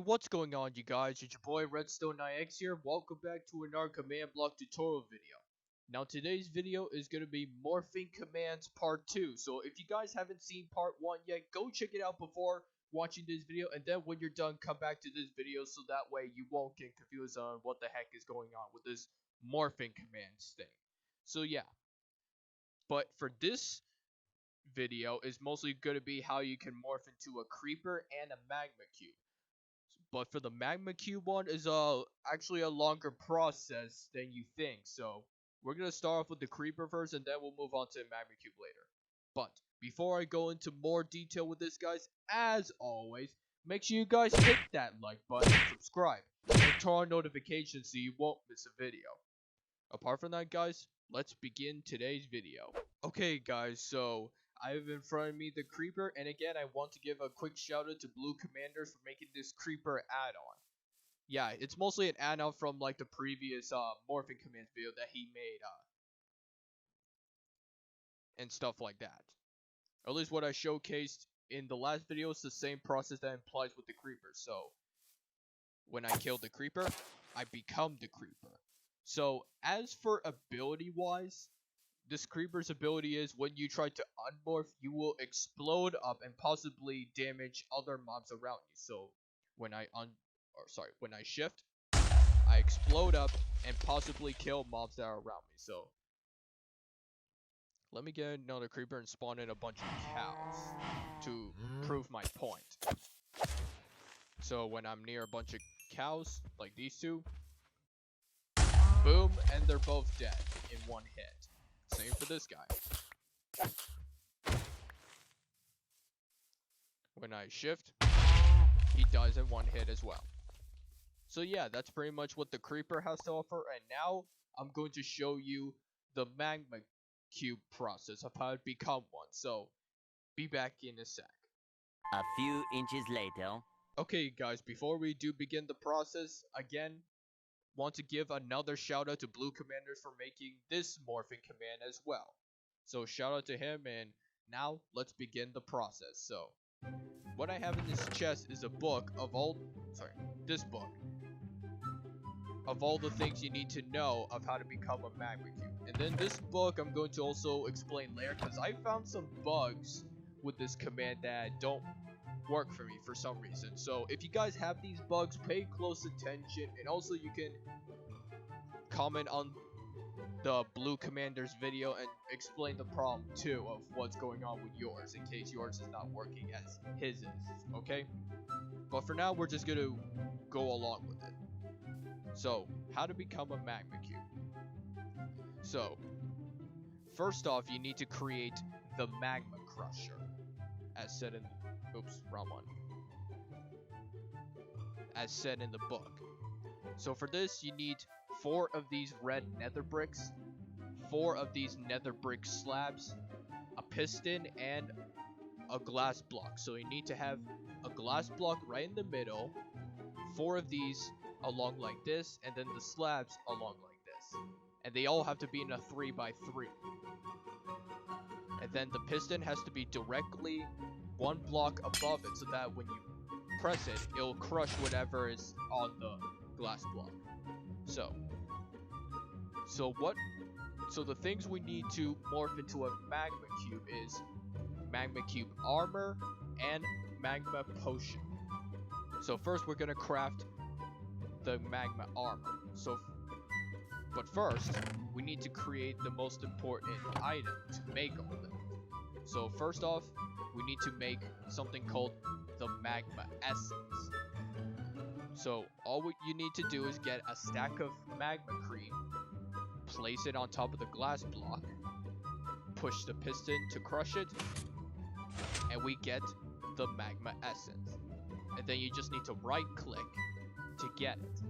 What's going on, you guys? It's your boy Redstone9X here. Welcome back to another command block tutorial video. Now today's video is going to be morphing commands part 2. So if you guys haven't seen part 1 yet, go check it out before watching this video, and then when you're done, come back to this video so that way you won't get confused on what the heck is going on with this morphing commands thing. So yeah, but for this video is mostly going to be how you can morph into a creeper and a magma cube. But for the Magma Cube one is actually a longer process than you think. So we're gonna start off with the creeper first, and then we'll move on to Magma Cube later. But before I go into more detail with this, guys, as always, make sure you guys hit that like button, subscribe, and turn on notifications so you won't miss a video. Apart from that, guys, let's begin today's video. Okay, guys, so I have in front of me the creeper, and again I want to give a quick shout out to Blue Commanders for making this creeper add-on. Yeah, it's mostly an add-on from like the previous morphing commands video that he made and stuff like that. Or at least what I showcased in the last video is the same process that implies with the creeper. So when I kill the creeper, I become the creeper. So as for ability wise, this creeper's ability is when you try to unmorph, you will explode up and possibly damage other mobs around you. So when I shift, I explode up and possibly kill mobs that are around me. So let me get another creeper and spawn in a bunch of cows to prove my point. So when I'm near a bunch of cows, like these two, boom, and they're both dead in one hit. Same for this guy. When I shift, he dies in one hit as well. So yeah, that's pretty much what the creeper has to offer, and now I'm going to show you the magma cube process of how to become one. So be back in a sec. A few inches later. Okay guys, before we do begin the process, again, want to give another shout out to Blue Commanders for making this morphing command as well. So shout out to him, and now let's begin the process. So what I have in this chest is a book of this book of all the things you need to know of how to become a magma cube. And then this book I'm going to also explain later, because I found some bugs with this command that don't work for me for some reason. So if you guys have these bugs, pay close attention, and also you can comment on the Blue Commanders video and explain the problem too of what's going on with yours, in case yours is not working as his is, okay? But for now, we're just gonna go along with it. So how to become a magma cube. So first off, you need to create the magma crusher, as said in wrong one. As said in the book. So for this, you need 4 of these red nether bricks, 4 of these nether brick slabs, a piston, and a glass block. So you need to have a glass block right in the middle, 4 of these along like this, and then the slabs along like this. And they all have to be in a 3x3. And then the piston has to be directly 1 block above it, so that when you press it, it'll crush whatever is on the glass block. So the things we need to morph into a magma cube is magma cube armor and magma potion. So first we're gonna craft the magma armor. But first we need to create the most important item to make all of them. So first off, we need to make something called the magma essence. So all you need to do is get a stack of magma cream, place it on top of the glass block, push the piston to crush it, and we get the magma essence. And then you just need to right click to get it.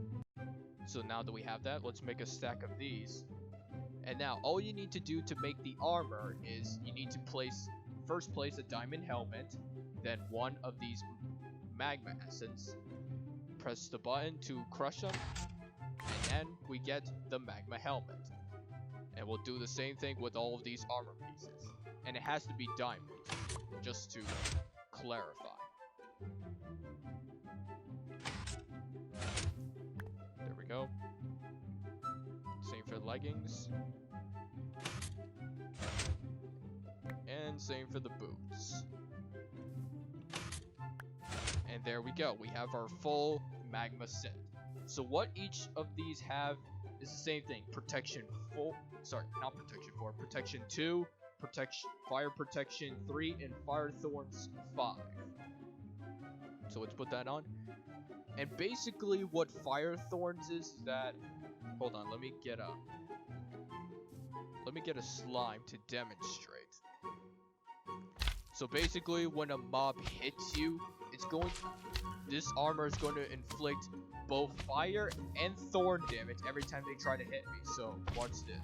So now that we have that, let's make a stack of these. And now all you need to do to make the armor is you need to first place a diamond helmet, then 1 of these magma essence, press the button to crush them, and then we get the magma helmet. And we'll do the same thing with all of these armor pieces, and it has to be diamond, just to clarify. go. Same for leggings. And same for the boots. And there we go. We have our full magma set. So what each of these have is the same thing. Protection 4, sorry, not protection 4, protection 2, fire protection 3, and fire thorns 5. So let's put that on. And basically what fire thorns is that, hold on, let me get a slime to demonstrate. So basically when a mob hits you, this armor is going to inflict both fire and thorn damage every time they try to hit me. So watch this.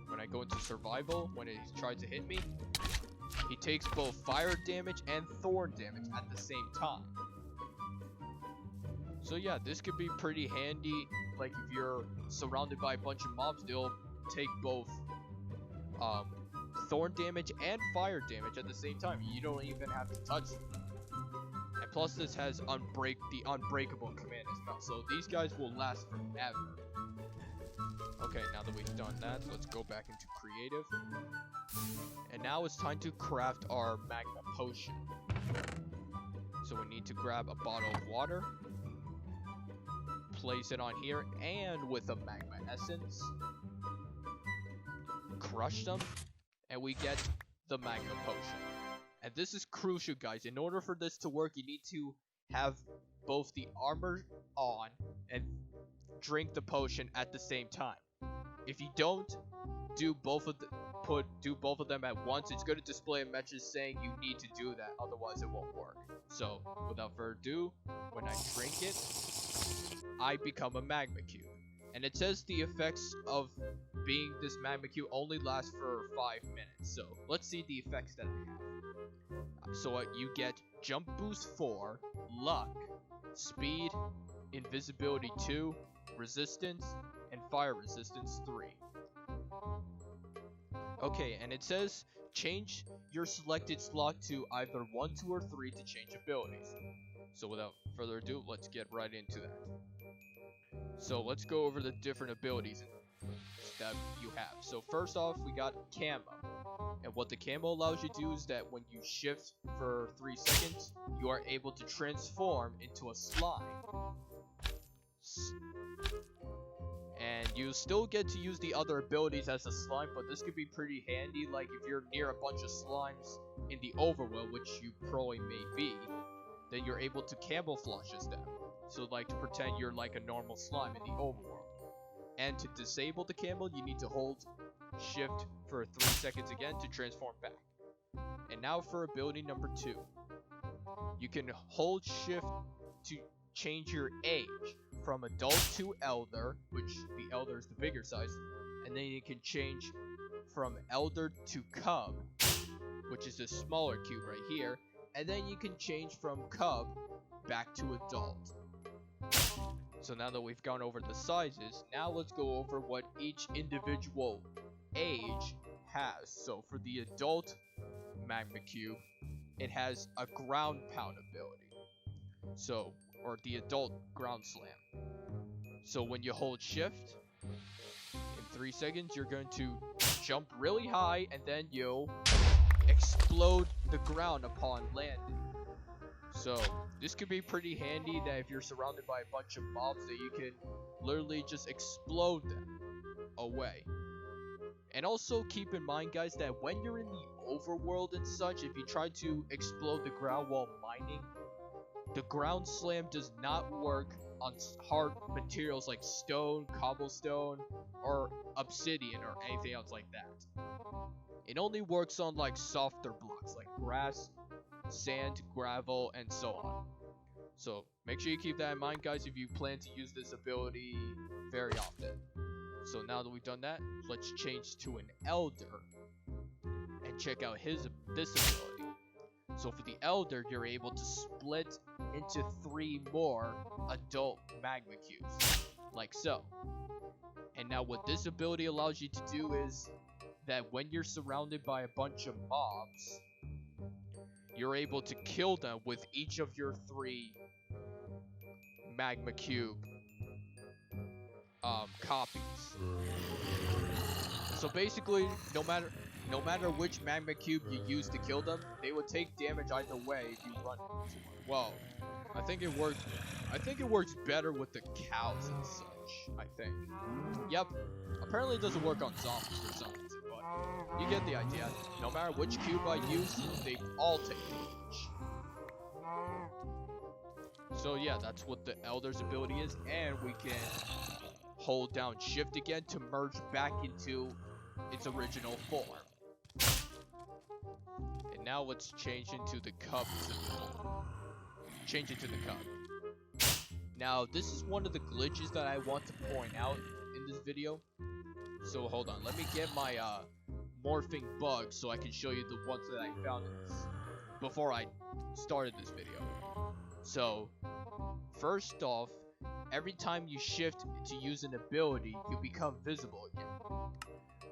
When I go into survival, when he tries to hit me, he takes both fire damage and thorn damage at the same time. So yeah, this could be pretty handy. Like if you're surrounded by a bunch of mobs, they'll take both thorn damage and fire damage at the same time. You don't even have to touch them. And plus this has the unbreakable command as well. So these guys will last forever. Okay, now that we've done that, let's go back into creative. And now it's time to craft our magma potion. So we need to grab a bottle of water, place it on here, and with a magma essence, crush them, and we get the magma potion. And this is crucial, guys. In order for this to work, you need to have both the armor on and drink the potion at the same time. If you don't do both of them at once, it's going to display a message saying you need to do that, otherwise it won't work. So without further ado, when I drink it, I become a magma cube. And it says the effects of being this magma cube only last for 5 minutes. So let's see the effects that I have. So you get jump boost 4, luck, speed, invisibility 2, resistance, and fire resistance 3. Okay, and it says change your selected slot to either 1, 2, or 3 to change abilities. So without further ado, let's get right into that. So let's go over the different abilities that you have. So first off, we got camo. And what the camo allows you to do is that when you shift for 3 seconds, you are able to transform into a slime. And you still get to use the other abilities as a slime, but this could be pretty handy. Like if you're near a bunch of slimes in the overworld, which you probably may be, then you're able to camouflage as them. So like to pretend you're like a normal slime in the overworld. And to disable the camo, you need to hold shift for 3 seconds again to transform back. And now for ability number 2. You can hold shift to change your age from adult to elder, which the elder is the bigger size, and then you can change from elder to cub, which is the smaller cube right here, and then you can change from cub back to adult. So now that we've gone over the sizes, now let's go over what each individual age has. So for the adult magma cube, it has a ground pound ability. So, or the adult ground slam. So when you hold shift, in 3 seconds you're going to jump really high and then you'll explode the ground upon landing. So this could be pretty handy that if you're surrounded by a bunch of mobs that you can literally just explode them away. And also keep in mind, guys, that when you're in the overworld and such, if you try to explode the ground while mining, the ground slam does not work on hard materials like stone, cobblestone, or obsidian or anything else like that. It only works on like softer blocks like grass, sand, gravel, and so on. So make sure you keep that in mind, guys, if you plan to use this ability very often. So now that we've done that, let's change to an elder and check out this ability. So for the elder, you're able to split into 3 more adult magma cubes, like so. And now what this ability allows you to do is that when you're surrounded by a bunch of mobs, you're able to kill them with each of your 3 magma cube copies. So basically, no matter which Magma Cube you use to kill them, they will take damage either way if you run into it. Well, I think it works better with the cows and such, I think. Yep. Apparently it doesn't work on zombies for some reason, but you get the idea. No matter which cube I use, they all take damage. So yeah, that's what the Elder's ability is, and we can hold down shift again to merge back into its original form. And now let's change into the cub symbol. Change it to the cub. Now this is one of the glitches that I want to point out in this video. So hold on, let me get my morphing bug so I can show you the ones that I found in this before I started this video. So first off, every time you shift to use an ability, you become visible again,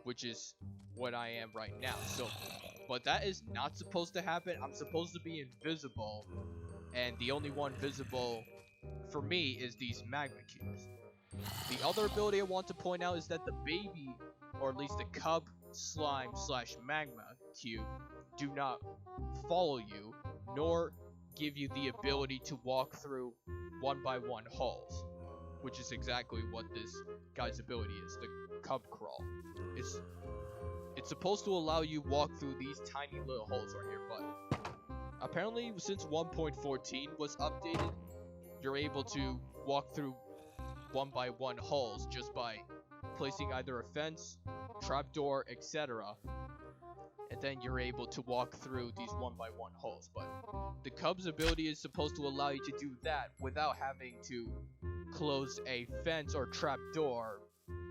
which is what I am right now. So, but that is not supposed to happen. I'm supposed to be invisible, and the only one visible for me is these magma cubes. The other ability I want to point out is that the baby, or at least the cub slime / magma cube, do not follow you, nor give you the ability to walk through 1x1 holes, which is exactly what this guy's ability is, the cub crawl. It's supposed to allow you walk through these tiny little holes right here, but apparently since 1.14 was updated, you're able to walk through 1x1 holes just by placing either a fence, trapdoor, etc. And then you're able to walk through these 1x1 holes. But the cub's ability is supposed to allow you to do that without having to close a fence or trapdoor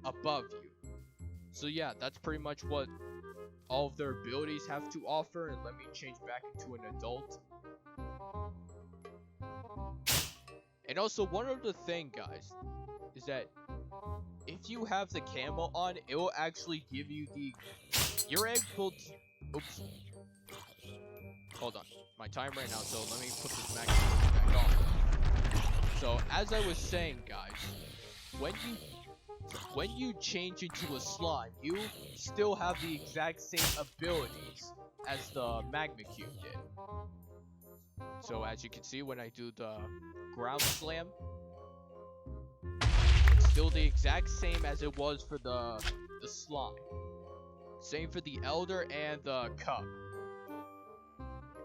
above you. So yeah, that's pretty much what all of their abilities have to offer. And let me change back into an adult. And also, one other thing, guys, is that if you have the camo on, it will actually give you you're able to, oops, hold on, my time ran out, so let me put this Magma Cube back on. So as I was saying, guys, when you change into a slime, you still have the exact same abilities as the Magma Cube did. So as you can see, when I do the ground slam, it's still the exact same as it was for the slime. Same for the Elder and the Cub.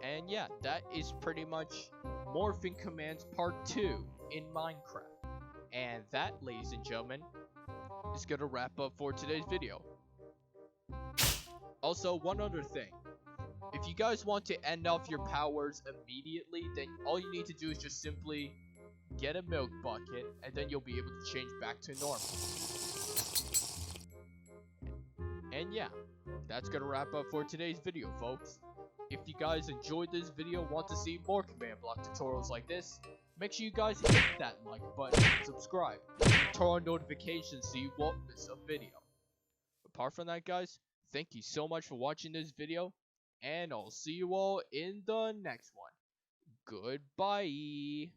And yeah, that is pretty much Morphing Commands Part 2 in Minecraft. And that, ladies and gentlemen, is gonna wrap up for today's video. Also, one other thing. If you guys want to end off your powers immediately, then all you need to do is just simply get a milk bucket, and then you'll be able to change back to normal. And yeah, that's gonna wrap up for today's video, folks. If you guys enjoyed this video and want to see more command block tutorials like this, make sure you guys hit that like button and subscribe. Turn on notifications so you won't miss a video. Apart from that, guys, thank you so much for watching this video, and I'll see you all in the next one. Goodbye.